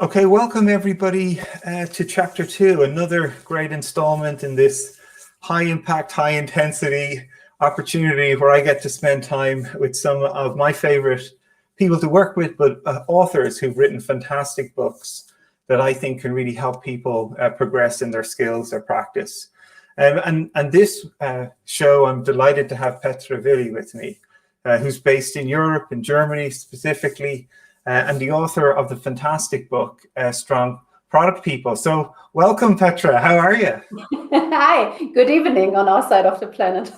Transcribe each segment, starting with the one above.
Okay, welcome everybody to Chapter 2, another great installment in this high impact, high intensity opportunity where I get to spend time with some of my favorite people to work with, but authors who've written fantastic books that I think can really help people progress in their skills, their practice. And this show, I'm delighted to have Petra Wille with me, who's based in Europe, in Germany specifically, and the author of the fantastic book, Strong Product People. So welcome, Petra. How are you? Hi, good evening on our side of the planet.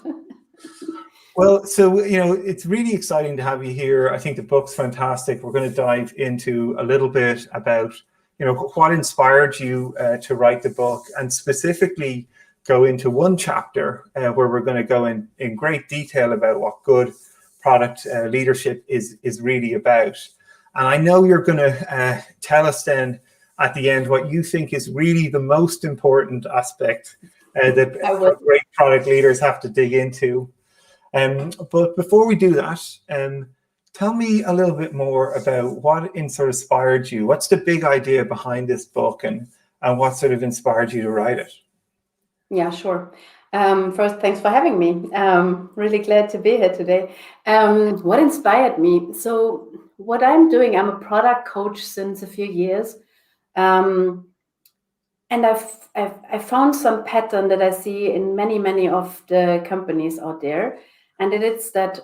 Well, so, it's really exciting to have you here. I think the book's fantastic. We're going to dive into a little bit about, what inspired you to write the book, and specifically go into one chapter where we're going to go in great detail about what good product leadership is really about. And I know you're going to tell us then at the end what you think is really the most important aspect that great product leaders have to dig into. But before we do that, tell me a little bit more about what inspired you. What's the big idea behind this book, and what sort of inspired you to write it? Yeah, sure. First, thanks for having me. Really glad to be here today. What inspired me? So what I'm doing, I'm a product coach since a few years. And I've found some pattern that I see in many of the companies out there. And it's that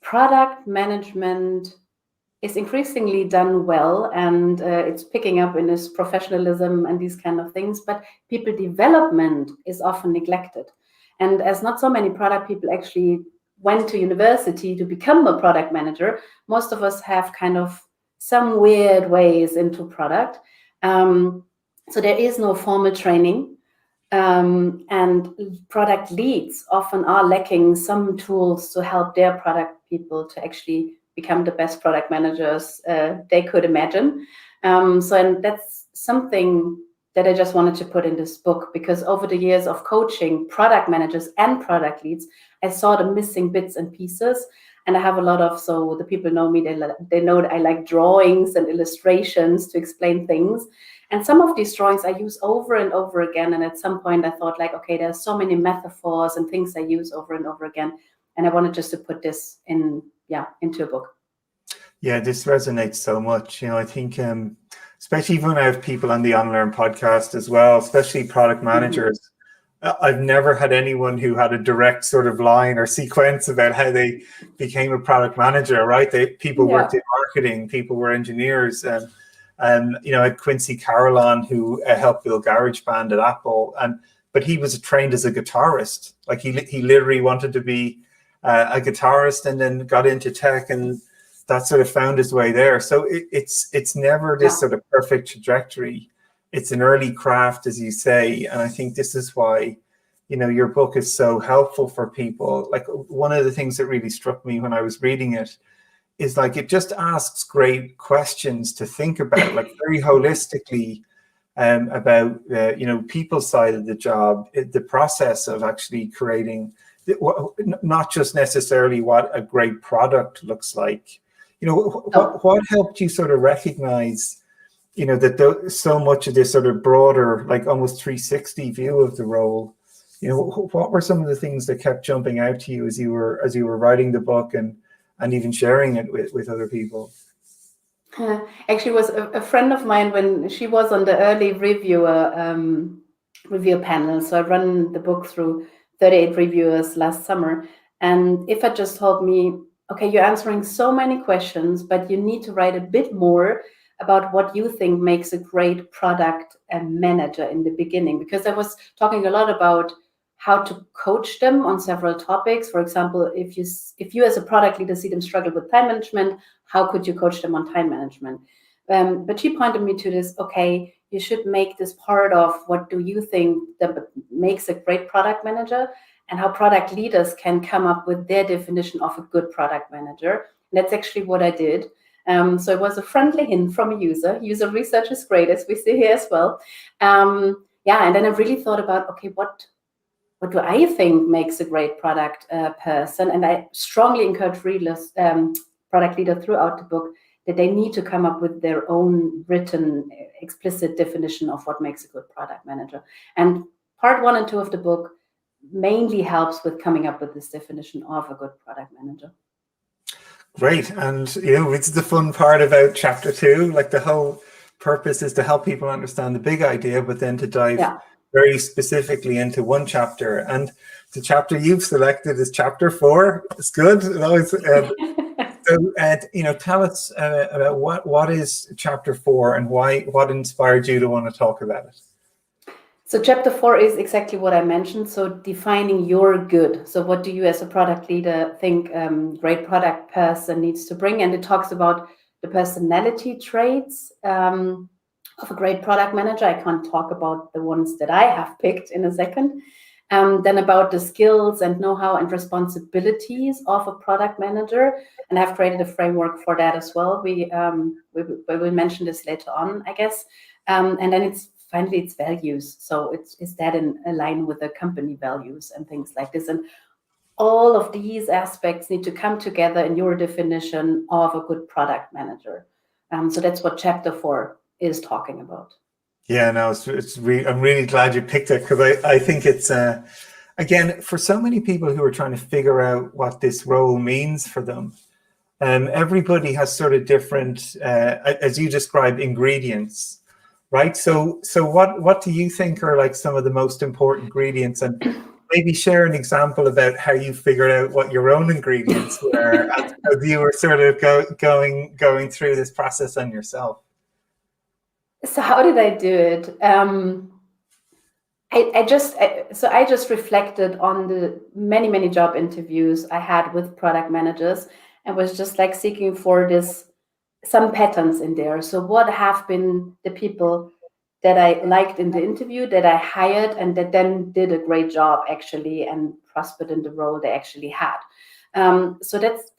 product management is increasingly done well, and it's picking up in this professionalism and these kind of things, but people development is often neglected. And as not so many product people actually went to university to become a product manager, most of us have kind of some weird ways into product. So there is no formal training, and product leads often are lacking some tools to help their product people to actually become the best product managers they could imagine. And that's something that I just wanted to put in this book, because over the years of coaching product managers and product leads, I saw the missing bits and pieces. And I have a lot of, so the people know me, they know that I like drawings and illustrations to explain things. And some of these drawings I use over and over again. And at some point I thought, like, okay, there's so many metaphors and things I use over and over again. And I wanted just to put this into a book. Yeah, this resonates so much. I think, especially when I have people on the Unlearn podcast as well, especially product managers, I've never had anyone who had a direct sort of line or sequence about how they became a product manager, right? People worked in marketing, people were engineers. I had Quincy Carolon, who helped build GarageBand at Apple, but he was trained as a guitarist. Like he literally wanted to be a guitarist, and then got into tech, and that sort of found his way there. So it's never this sort of perfect trajectory. It's an early craft, as you say. And I think this is why, your book is so helpful for people. Like, one of the things that really struck me when I was reading it is, like, it just asks great questions to think about, like, very holistically, about people's side of the job, the process of actually creating, not just necessarily what a great product looks like. What helped you sort of recognize, that so much of this sort of broader, like almost 360 view of the role? What were some of the things that kept jumping out to you as you were writing the book and even sharing it with other people? Actually, it was a friend of mine when she was on the early review panel. So I ran the book through 38 reviewers last summer, and Ifa just told me, okay, you're answering so many questions, but you need to write a bit more about what you think makes a great product manager in the beginning, because I was talking a lot about how to coach them on several topics. For example, if you as a product leader see them struggle with time management, how could you coach them on time management? But she pointed me to this, okay, you should make this part of what do you think that makes a great product manager, and how product leaders can come up with their definition of a good product manager. And that's actually what I did. So it was a friendly hint from a user. User research is great, as we see here as well. And then I really thought about, okay, what do I think makes a great product person? And I strongly encourage product leader throughout the book that they need to come up with their own written, explicit definition of what makes a good product manager. And part 1 and 2 of the book mainly helps with coming up with this definition of a good product manager. Great. And, it's the fun part about chapter 2, like the whole purpose is to help people understand the big idea, but then to dive very specifically into one chapter. And the chapter you've selected is chapter 4. It's good. So, tell us about what is chapter 4 and what inspired you to want to talk about it? So chapter 4 is exactly what I mentioned. So defining your good. So what do you as a product leader think great product person needs to bring? And it talks about the personality traits of a great product manager. I can't talk about the ones that I have picked in a second. Then about the skills and know-how and responsibilities of a product manager. And I've created a framework for that as well. We will mention this later on, I guess. And then finally it's values. So is that in line with the company values and things like this? And all of these aspects need to come together in your definition of a good product manager. So that's what chapter 4 is talking about. Yeah, no, I'm really glad you picked it, because I think it's, again, for so many people who are trying to figure out what this role means for them, everybody has sort of different, as you described, ingredients, right? So what do you think are like some of the most important ingredients? And maybe share an example about how you figured out what your own ingredients were as you were sort of going through this process on yourself. So how did I do it? I just reflected on the many job interviews I had with product managers, and was just like seeking for some patterns in there. So what have been the people that I liked in the interview, that I hired, and that then did a great job actually and prospered in the role they actually had. So that's,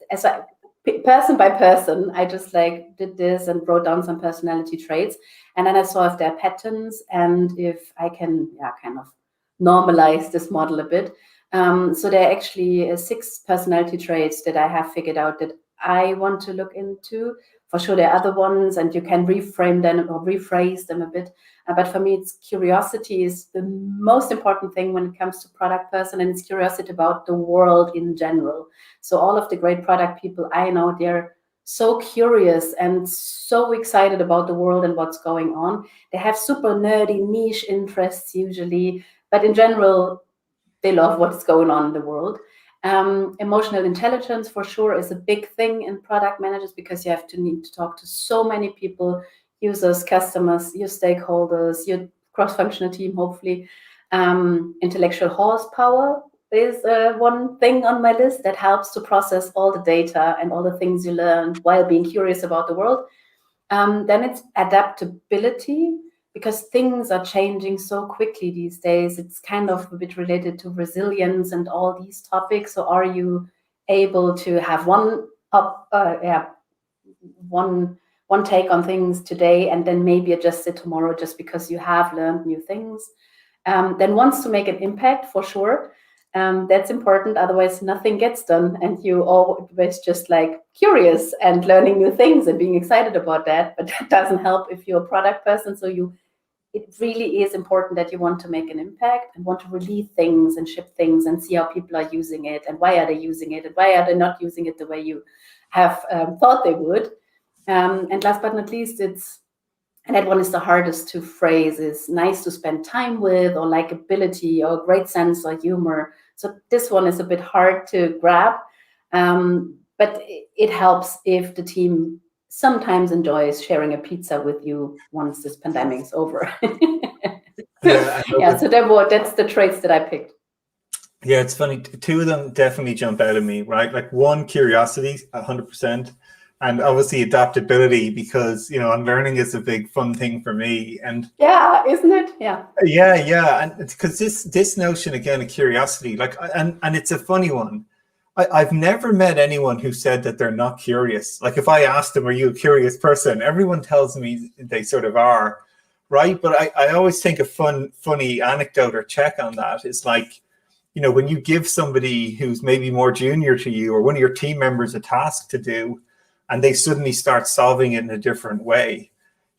person by person, I just like did this and wrote down some personality traits, and then I saw if there are patterns and if I can kind of normalize this model a bit. So there are actually 6 personality traits that I have figured out that I want to look into. For sure there are other ones, and you can reframe them or rephrase them a bit. But for me, curiosity is the most important thing when it comes to product person, and it's curiosity about the world in general. So all of the great product people I know, they're so curious and so excited about the world and what's going on. They have super nerdy niche interests usually, but in general, they love what's going on in the world. Emotional intelligence for sure is a big thing in product managers, because you need to talk to so many people, users, customers, your stakeholders, your cross-functional team, hopefully. Intellectual horsepower is one thing on my list that helps to process all the data and all the things you learn while being curious about the world. Then it's adaptability, because things are changing so quickly these days. It's kind of a bit related to resilience and all these topics. So are you able to have one take on things today and then maybe adjust it tomorrow just because you have learned new things? Then wants to make an impact for sure. That's important. Otherwise, nothing gets done, and you always just like curious and learning new things and being excited about that. But that doesn't help if you're a product person. So it really is important that you want to make an impact and want to release things and ship things and see how people are using it and why are they using it and why are they not using it the way you have thought they would. And last but not least, and that one is the hardest to phrase, is nice to spend time with, or likability, or great sense of humor. So this one is a bit hard to grab, but it helps if the team sometimes enjoys sharing a pizza with you once this pandemic is over. So that's the traits that I picked. Yeah, it's funny. 2 of them definitely jump out at me, right? Like one, curiosity, 100%. And obviously adaptability, because, unlearning is a big fun thing for me. And yeah, isn't it? Yeah. Yeah. And because this notion, again, of curiosity, like, and it's a funny one. I've never met anyone who said that they're not curious. Like if I asked them, are you a curious person? Everyone tells me they sort of are, right? But I always think a funny anecdote or check on that is like, when you give somebody who's maybe more junior to you or one of your team members a task to do, and they suddenly start solving it in a different way.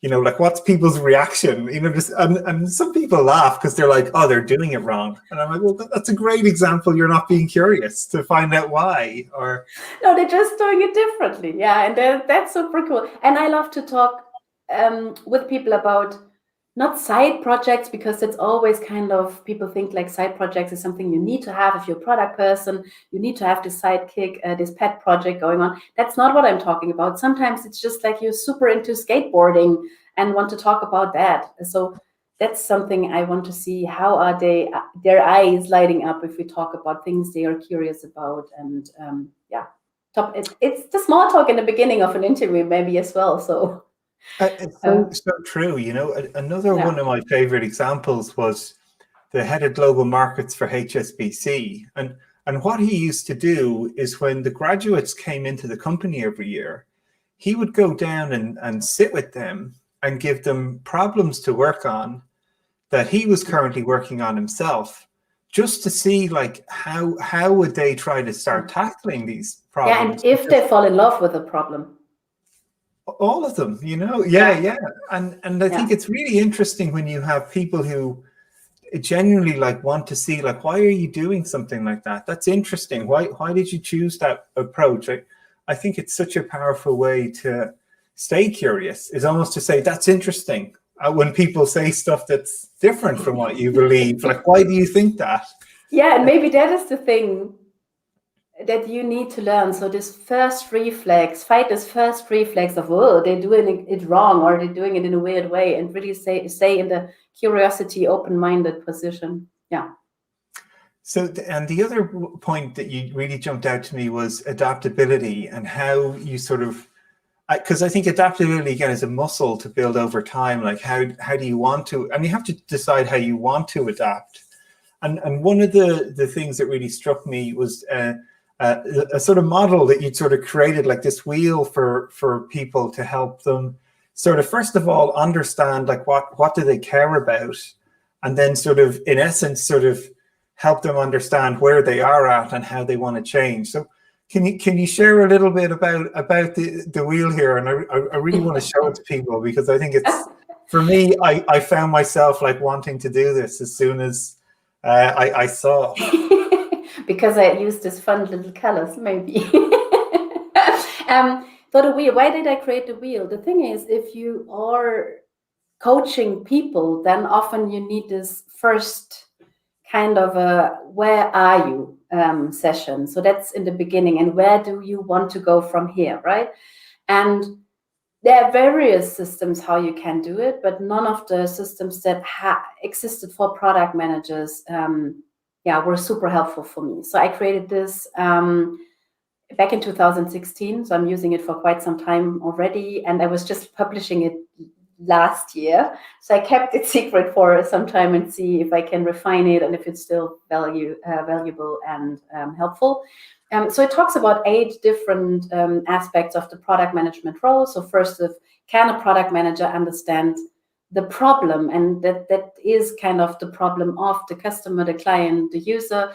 Like what's people's reaction? And some people laugh because they're like, oh, they're doing it wrong. And I'm like, well, that's a great example. You're not being curious to find out why. Or no, they're just doing it differently. Yeah, and that's super cool. And I love to talk with people about not side projects, because it's always kind of, people think like side projects is something you need to have. If you're a product person, you need to have this sidekick, this pet project going on. That's not what I'm talking about. Sometimes it's just like you're super into skateboarding and want to talk about that. So that's something I want to see. How are their eyes lighting up if we talk about things they are curious about? And it's the small talk in the beginning of an interview maybe as well. So it's so true. Another one of my favorite examples was the head of global markets for HSBC. And what he used to do is when the graduates came into the company every year, he would go down and sit with them and give them problems to work on that he was currently working on himself, just to see like how would they try to start tackling these problems. Yeah, and if they fall in love with a problem. All of them, yeah. And I think it's really interesting when you have people who genuinely like want to see like, why are you doing something like that? That's interesting. Why did you choose that approach? I think it's such a powerful way to stay curious, is almost to say that's interesting. When people say stuff that's different from what you believe, like, why do you think that? Yeah, and maybe that is the thing that you need to learn. So this first reflex, fight this first reflex of, oh, they're doing it wrong, or they're doing it in a weird way, and really stay in the curiosity, open-minded position. Yeah. So, and the other point that you really jumped out to me was adaptability, and how you sort of, because I think adaptability again is a muscle to build over time. Like how do you want to, and you have to decide how you want to adapt. And one of the things that really struck me was a sort of model that you'd sort of created, like this wheel for people to help them sort of, first of all, understand like what do they care about, and then sort of in essence sort of help them understand where they are at and how they want to change. So can you share a little bit about the wheel here? And I really want to show it to people, because I think it's, for me, I found myself like wanting to do this as soon as I saw. Because I used these fun little colors, maybe. For the wheel, why did I create the wheel? The thing is, if you are coaching people, then often you need this first kind of a where are you session. So that's in the beginning, and where do you want to go from here, right? And there are various systems how you can do it, but none of the systems that existed for product managers were super helpful for me. So I created this back in 2016. So I'm using it for quite some time already, and I was just publishing it last year. So I kept it secret for some time and see if I can refine it and if it's still valuable and helpful. So it talks about 8 different aspects of the product management role. So first, can a product manager understand the problem? And that is kind of the problem of the customer, the client, the user,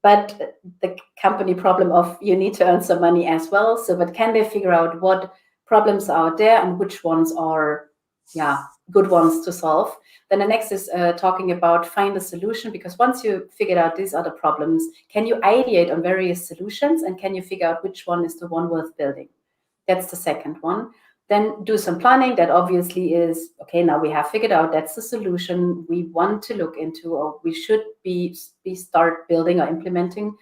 but the company problem of you need to earn some money as well. So, but can they figure out what problems are out there and which ones are good ones to solve? Then the next is talking about find a solution, because once you figured out these are the problems, can you ideate on various solutions, and can you figure out which one is the one worth building? That's the second one. Then do some planning. That obviously is, okay, now we have figured out that's the solution we want to look into, or we should be start building or implementing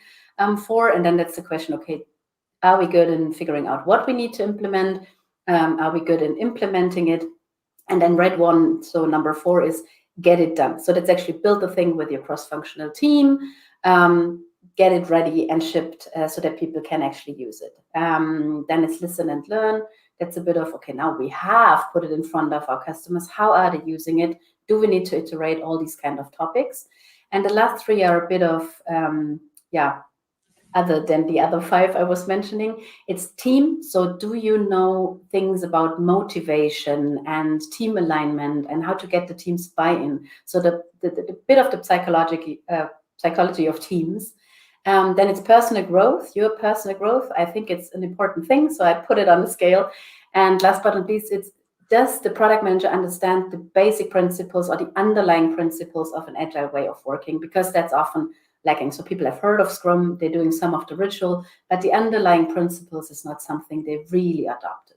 for. And then that's the question, okay, are we good in figuring out what we need to implement? Are we good in implementing it? And then red one, so number 4 is get it done. So that's actually build the thing with your cross-functional team, get it ready and shipped so that people can actually use it. Then it's listen and learn. That's a bit of, okay, now we have put it in front of our customers. How are they using it? Do we need to iterate? All these kind of topics. And the last 3 are a bit of, other than the other 5 I was mentioning, it's team. So do you know things about motivation and team alignment and how to get the team's buy-in? So the bit of the psychology of teams. Then it's personal growth, your personal growth. I think it's an important thing, so I put it on the scale. And last but not least, it's, does the product manager understand the basic principles or the underlying principles of an agile way of working? Because that's often lacking. So people have heard of Scrum, they're doing some of the ritual, but the underlying principles is not something they really adopted.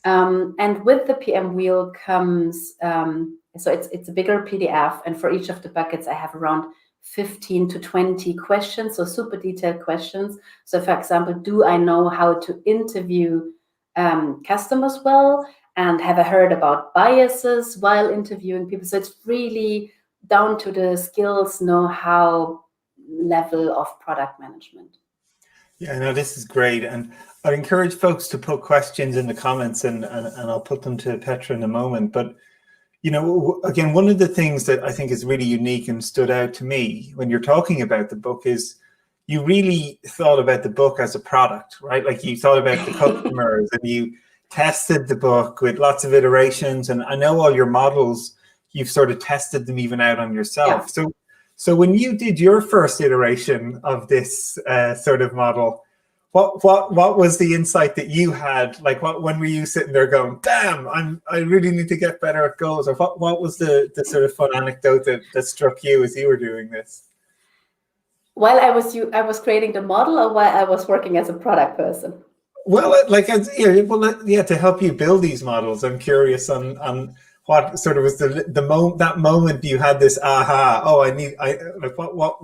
And with the PM wheel comes, so it's a bigger PDF, and for each of the buckets, I have around 15 to 20 questions, so super detailed questions. So for example, do I know how to interview customers well? And have I heard about biases while interviewing people? So it's really down to the skills, know-how level of product management. Yeah, no, this is great. And I'd encourage folks to put questions in the comments, and I'll put them to Petra in a moment. But, you know, again, one of the things that I think is really unique and stood out to me when you're talking about the book is you really thought about the book as a product, right? Like you thought about the customers and you tested the book with lots of iterations. And I know all your models, you've sort of tested them even out on yourself. Yeah. So when you did your first iteration of this sort of model, what was the insight that you had? Like, when were you sitting there going, "Damn, I really need to get better at goals"? Or what was the sort of fun anecdote that struck you as you were doing this? While I was creating the model, or while I was working as a product person? Well, to help you build these models, I'm curious on what sort of was that moment you had this aha,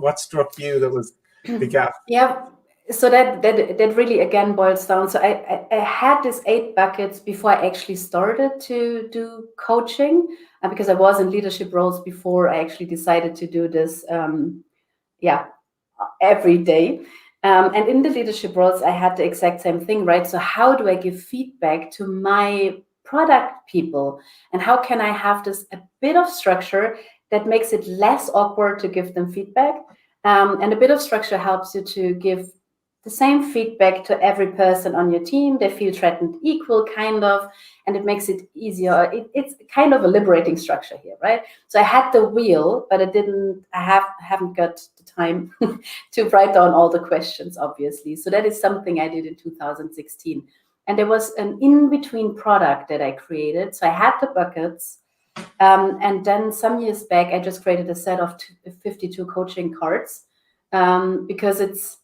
what struck you that was the gap? Yeah, so that really again boils down. So I had these 8 buckets before I actually started to do coaching, because I was in leadership roles before I actually decided to do this every day. And in the leadership roles, I had the exact same thing, right? So how do I give feedback to my product people? And how can I have this a bit of structure that makes it less awkward to give them feedback? And a bit of structure helps you to give the same feedback to every person on your team. They feel threatened equal, kind of, and it makes it easier. It's kind of a liberating structure here, right? So I had the wheel, but I haven't got the time to write down all the questions, obviously. So that is something I did in 2016. And there was an in-between product that I created. So I had the buckets, and then some years back, I just created a set of 52 coaching cards, because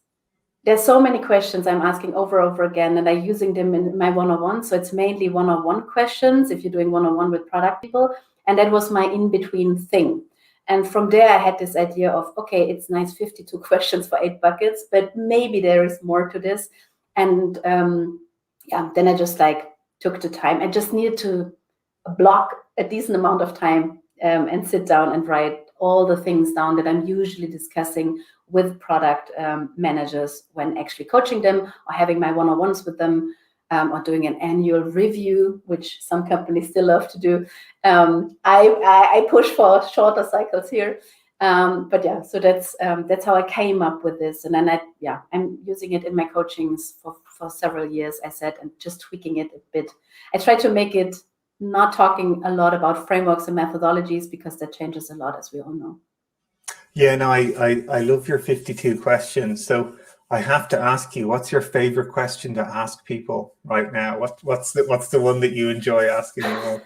there's so many questions I'm asking over and over again, and I'm using them in my one-on-one. So it's mainly one-on-one questions if you're doing one-on-one with product people. And that was my in-between thing. And from there, I had this idea of, okay, it's nice 52 questions for 8 buckets, but maybe there is more to this. And then I just took the time. I just needed to block a decent amount of time and sit down and write all the things down that I'm usually discussing with product managers when actually coaching them or having my one-on-ones with them, or doing an annual review, which some companies still love to do. I push for shorter cycles here. But yeah, so that's how I came up with this. And then I'm using it in my coachings for several years, I said, and just tweaking it a bit. I try to make it not talking a lot about frameworks and methodologies, because that changes a lot, as we all know. Yeah, no, I love your 52 questions. So I have to ask you, what's your favorite question to ask people right now? What's the one that you enjoy asking the most?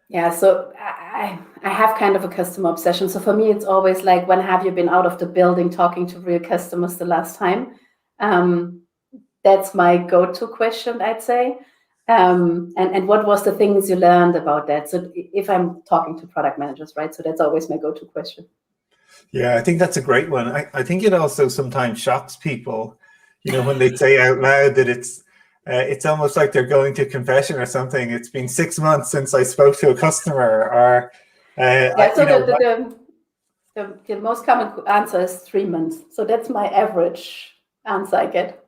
Yeah, so I have kind of a customer obsession. So for me, it's always like, when have you been out of the building talking to real customers the last time? That's my go-to question, I'd say. And what was the things you learned about that? So if I'm talking to product managers, right? So that's always my go-to question. Yeah, I think that's a great one. I think it also sometimes shocks people, when they say out loud that it's almost like they're going to confession or something. It's been 6 months since I spoke to a customer, or the most common answer is 3 months. So that's my average answer I get.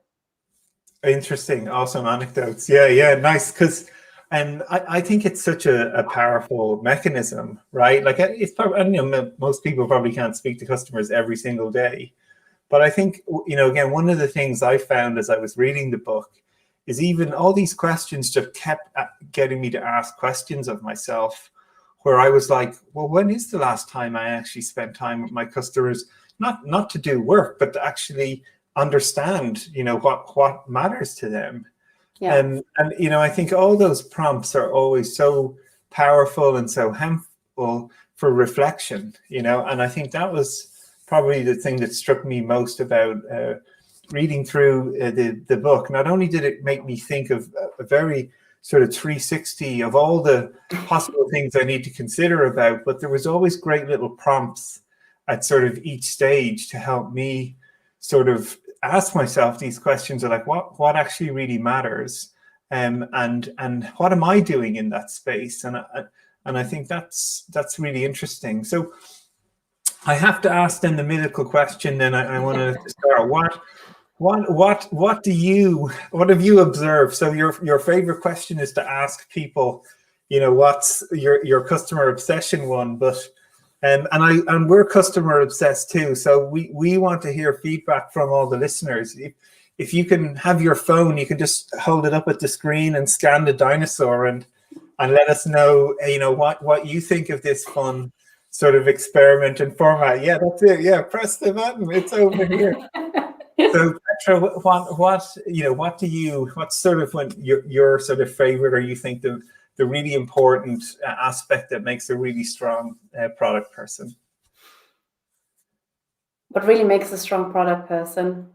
Interesting, awesome anecdotes. Yeah, nice. Because, and I think it's such a powerful mechanism, right? Like, it's probably, most people probably can't speak to customers every single day, but I think, again, one of the things I found as I was reading the book is even all these questions just kept getting me to ask questions of myself. where I was like, well, when is the last time I actually spent time with my customers, not to do work, but to actually understand, what matters to them. Yeah. And I think all those prompts are always so powerful and so helpful for reflection, and I think that was probably the thing that struck me most about reading through the book. Not only did it make me think of a very sort of 360 of all the possible things I need to consider about, but there was always great little prompts at sort of each stage to help me sort of ask myself these questions of like, what actually really matters, and what am I doing in that space? And I think that's really interesting. So I have to ask then the mythical question. Then I want to start. What have you observed? So your favorite question is to ask people, what's your customer obsession one, but. And we're customer obsessed too. So we want to hear feedback from all the listeners. If you can have your phone, you can just hold it up at the screen and scan the dinosaur and let us know, what you think of this fun sort of experiment and format. Yeah, that's it. Yeah, press the button. It's over here. So Petra, what's sort of your sort of favorite, or you think the really important aspect that makes a really strong product person? What really makes a strong product person?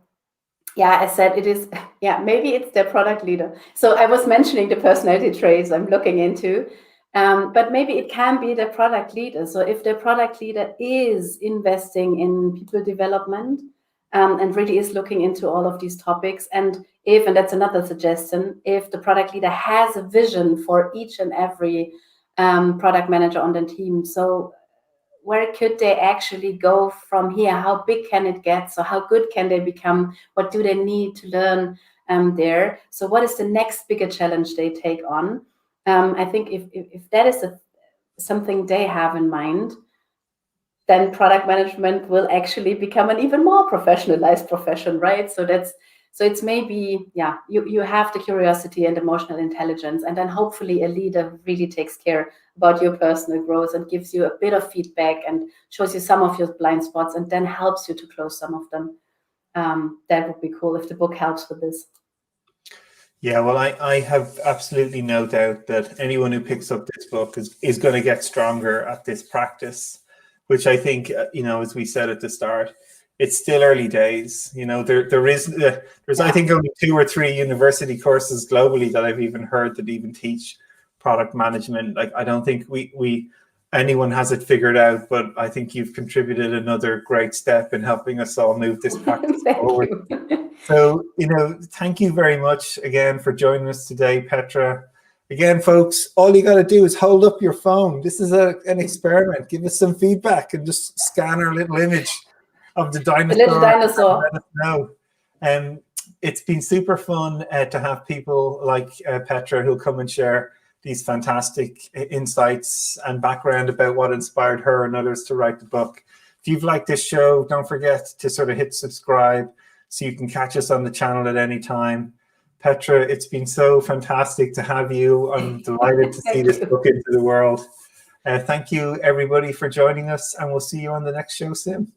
Yeah, I said it is, maybe it's the product leader. So I was mentioning the personality traits I'm looking into, but maybe it can be the product leader. So if the product leader is investing in people development, and really is looking into all of these topics, and that's another suggestion, if the product leader has a vision for each and every product manager on the team, so where could they actually go from here? How big can it get? So how good can they become? What do they need to learn there? So what is the next bigger challenge they take on? I think if that is something they have in mind, then product management will actually become an even more professionalized profession, right? So it's maybe, you have the curiosity and emotional intelligence, and then hopefully a leader really takes care about your personal growth and gives you a bit of feedback and shows you some of your blind spots and then helps you to close some of them. That would be cool if the book helps with this. Yeah, well, I have absolutely no doubt that anyone who picks up this book is going to get stronger at this practice, which I think, as we said at the start, it's still early days. There's I think only 2 or 3 university courses globally that I've even heard that even teach product management. Like, I don't think anyone has it figured out, but I think you've contributed another great step in helping us all move this practice forward. So, thank you very much again for joining us today, Petra. Again, folks, all you got to do is hold up your phone. This is an experiment. Give us some feedback and just scan our little image of the dinosaur. The little dinosaur. Let us know. It's been super fun to have people like Petra who'll come and share these fantastic insights and background about what inspired her and others to write the book. If you've liked this show, don't forget to sort of hit subscribe so you can catch us on the channel at any time. Petra, it's been so fantastic to have you. I'm delighted to see this book into the world. Thank you, everybody, for joining us, and we'll see you on the next show soon.